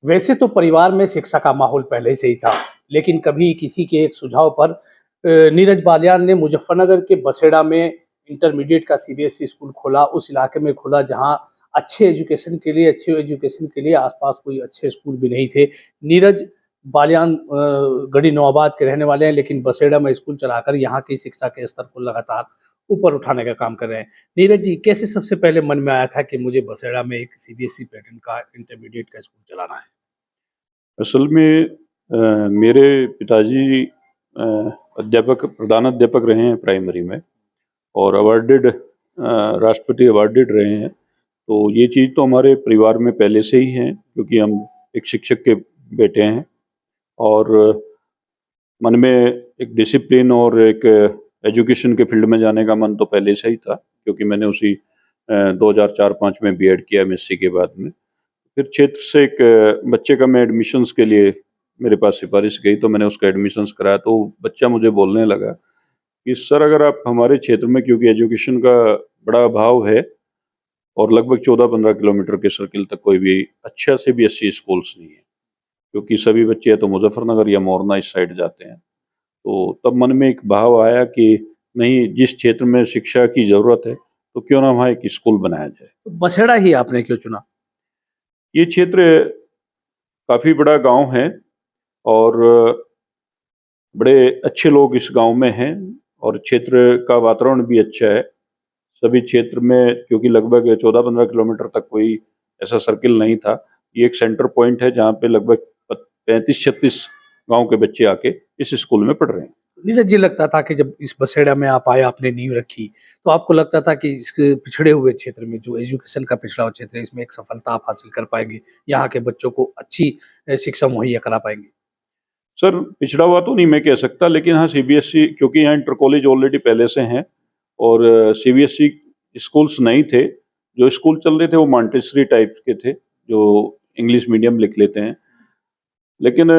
वैसे तो परिवार में शिक्षा का माहौल पहले से ही था, लेकिन कभी किसी के एक सुझाव पर नीरज बालियान ने मुजफ्फरनगर के बसेड़ा में इंटरमीडिएट का सीबीएसई स्कूल खोला। उस इलाके में खोला जहां अच्छे एजुकेशन के लिए आसपास कोई अच्छे स्कूल भी नहीं थे। नीरज बालियान गढ़ी नवाबाद के रहने वाले हैं, लेकिन बसेड़ा में स्कूल चलाकर यहाँ की शिक्षा के स्तर को लगातार ऊपर उठाने का काम कर रहे हैं। नीरज जी, कैसे सबसे पहले मन में आया था कि मुझे बसेड़ा में एक सीबीएसई पैटर्न का इंटरमीडिएट का स्कूल चलाना है? असल में मेरे पिताजी प्रधान अध्यापक रहे हैं प्राइमरी में और अवार्डेड राष्ट्रपति अवार्डेड रहे हैं। तो ये चीज़ तो हमारे परिवार में पहले से ही है, क्योंकि हम एक शिक्षक के बेटे हैं और मन में एक डिसिप्लिन और एक एजुकेशन के फील्ड में जाने का मन तो पहले से ही था, क्योंकि मैंने उसी 2004-05 में बीएड किया एमएससी के बाद में। फिर क्षेत्र से एक बच्चे का मैं एडमिशन्स के लिए मेरे पास सिफारिश गई, तो मैंने उसका एडमिशन्स कराया। तो बच्चा मुझे बोलने लगा कि सर, अगर आप हमारे क्षेत्र में, क्योंकि एजुकेशन का बड़ा अभाव है और लगभग 14-15 किलोमीटर के सर्किल तक कोई भी अच्छा सीबीएसई स्कूल्स नहीं है, क्योंकि सभी बच्चे या तो मुजफ्फरनगर या मोरना इस साइड जाते हैं। तो तब मन में एक भाव आया कि नहीं, जिस क्षेत्र में शिक्षा की ज़रूरत है तो क्यों ना वहाँ एक स्कूल बनाया जाए। तो बसेड़ा ही आपने क्यों चुना? ये क्षेत्र काफ़ी बड़ा गांव है और बड़े अच्छे लोग इस गांव में हैं और क्षेत्र का वातावरण भी अच्छा है। सभी क्षेत्र में, क्योंकि लगभग 14-15 किलोमीटर तक कोई ऐसा सर्किल नहीं था, ये एक सेंटर पॉइंट है जहाँ पे लगभग 35-36 गांव के बच्चे आके इस स्कूल में पढ़ रहे हैं। नीरज जी, लगता था कि जब इस बसेड़ा में आप आए, आपने नींव रखी, तो आपको लगता था कि इस पिछड़े हुए क्षेत्र में, जो एजुकेशन का पिछड़ा हुआ क्षेत्र है, इसमें एक सफलता आप हासिल कर पाएंगे, यहाँ के बच्चों को अच्छी शिक्षा मुहैया करा पाएंगे? सर, पिछड़ा हुआ तो नहीं मैं कह सकता, लेकिन हाँ, सीबीएसई, क्योंकि यहाँ इंटर कॉलेज ऑलरेडी पहले से हैं और सीबीएसई स्कूल्स नहीं थे। जो स्कूल चल रहे थे वो मॉन्टेसरी टाइप के थे, जो इंग्लिश मीडियम लिख लेते हैं। लेकिन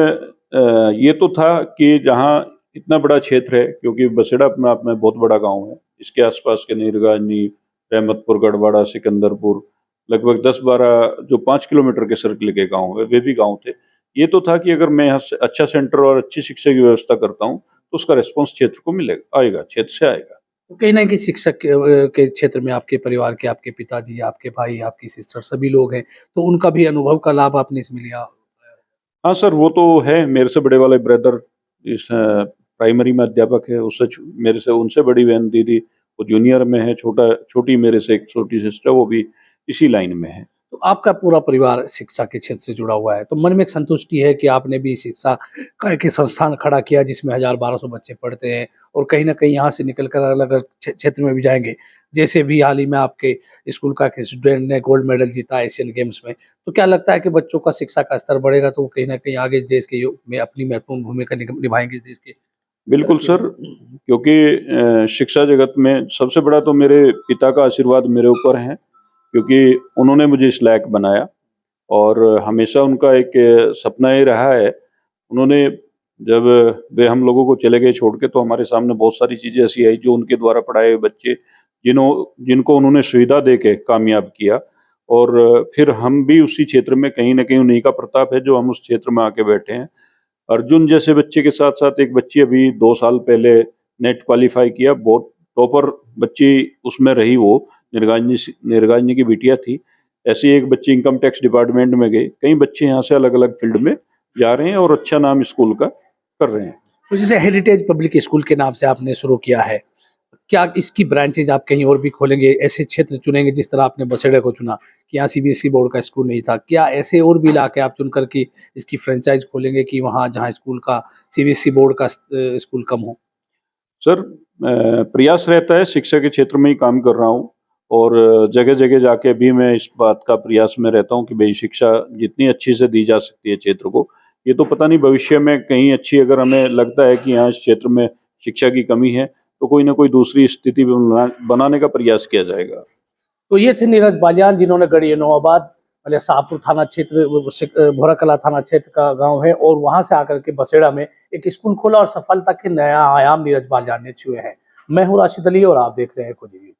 ये तो था कि जहाँ इतना बड़ा क्षेत्र है, क्योंकि बसेड़ा अपने आप में बहुत बड़ा गांव है, इसके आसपास के नीरगाजनी, रहमतपुर, गढ़वाड़ा, सिकंदरपुर, लगभग 10-12 जो 5 किलोमीटर के सर्किल के गांव है, वे भी गांव थे। ये तो था कि अगर मैं यहाँ से अच्छा सेंटर और अच्छी शिक्षा की व्यवस्था करता हूँ तो उसका रिस्पॉन्स क्षेत्र को मिलेगा, आएगा, क्षेत्र से आएगा। तो कहीं ना कहीं शिक्षक के क्षेत्र में आपके परिवार के, आपके पिताजी, आपके भाई, आपकी सिस्टर, सभी लोग हैं, तो उनका भी अनुभव का लाभ आपने इसमें लिया? हाँ सर, वो तो है। मेरे से बड़े वाले ब्रदर इस प्राइमरी में अध्यापक है, उससे मेरे से उनसे बड़ी बहन दीदी वो जूनियर में है, छोटी मेरे से एक छोटी सिस्टर, वो भी इसी लाइन में है। तो आपका पूरा परिवार शिक्षा के क्षेत्र से जुड़ा हुआ है, तो मन में एक संतुष्टि है कि आपने भी शिक्षा का एक संस्थान खड़ा किया जिसमें 1000-1200 बच्चे पढ़ते हैं, और कहीं ना कहीं यहाँ से निकल कर अलग अलग क्षेत्र में भी जाएंगे। जैसे भी हाल ही में आपके स्कूल का किसी स्टूडेंट ने गोल्ड मेडल जीता एशियन गेम्स में, तो क्या लगता है कि बच्चों का शिक्षा का स्तर बढ़ेगा तो वो कहीं ना कहीं आगे देश के युग में अपनी महत्वपूर्ण भूमिका निभाएंगे देश के बिल्कुल तरक्की सर, में? क्योंकि शिक्षा जगत में सबसे बड़ा तो मेरे पिता का आशीर्वाद मेरे ऊपर है, क्योंकि उन्होंने मुझे इस लायक बनाया और हमेशा उनका एक सपना ये रहा है। उन्होंने, जब वे हम लोगों को चले गए छोड़ के, तो हमारे सामने बहुत सारी चीज़ें ऐसी आई जो उनके द्वारा पढ़ाए हुए बच्चे जिनको उन्होंने सुविधा दे के कामयाब किया। और फिर हम भी उसी क्षेत्र में, कहीं न कहीं उन्हीं का प्रताप है जो हम उस क्षेत्र में आके बैठे हैं। अर्जुन जैसे बच्चे के साथ-साथ एक बच्ची अभी 2 साल पहले नेट क्वालीफाई किया, बहुत टॉपर बच्ची उसमें रही वो, निर्गाजनी की बिटिया थी। ऐसी एक बच्ची इनकम टैक्स डिपार्टमेंट में गई। कई बच्चे यहाँ से अलग-अलग फील्ड में जा रहे हैं और अच्छा नाम स्कूल का कर रहे हैं। तो जैसे हेरिटेज पब्लिक स्कूल के नाम से आपने शुरू किया है, क्या इसकी ब्रांचेज आप कहीं और भी खोलेंगे? ऐसे क्षेत्र चुनेंगे जिस तरह आपने बसेड़ा को चुना कि यहाँ सीबीएसई बोर्ड का स्कूल नहीं था, क्या ऐसे और भी इलाके आप चुन कर के इसकी फ्रेंचाइज खोलेंगे कि वहाँ जहाँ स्कूल का सीबीएसई बोर्ड का स्कूल कम हो? सर, प्रयास रहता है, शिक्षा के क्षेत्र में ही काम कर रहा हूँ और जगह-जगह जाके भी मैं इस बात का प्रयास में रहता हूँ कि भई शिक्षा जितनी अच्छी से दी जा सकती है क्षेत्र को, ये तो पता नहीं भविष्य में कहीं अच्छी, अगर हमें लगता है कि यहाँ इस क्षेत्र में शिक्षा की कमी है, तो कोई ना कोई दूसरी स्थिति बनाने का प्रयास किया जाएगा। तो ये थे नीरज बालियान, जिन्होंने गढ़ी नवाबाद मतलब शाहपुर थाना क्षेत्र, भोरा कला थाना क्षेत्र का गांव है, और वहां से आकर के बसेड़ा में एक स्कूल खोला और सफलता के नया आयाम नीरज बालियान ने छुए हैं। मैं हूँ राशिद अली और आप देख रहे हैं खुद ही।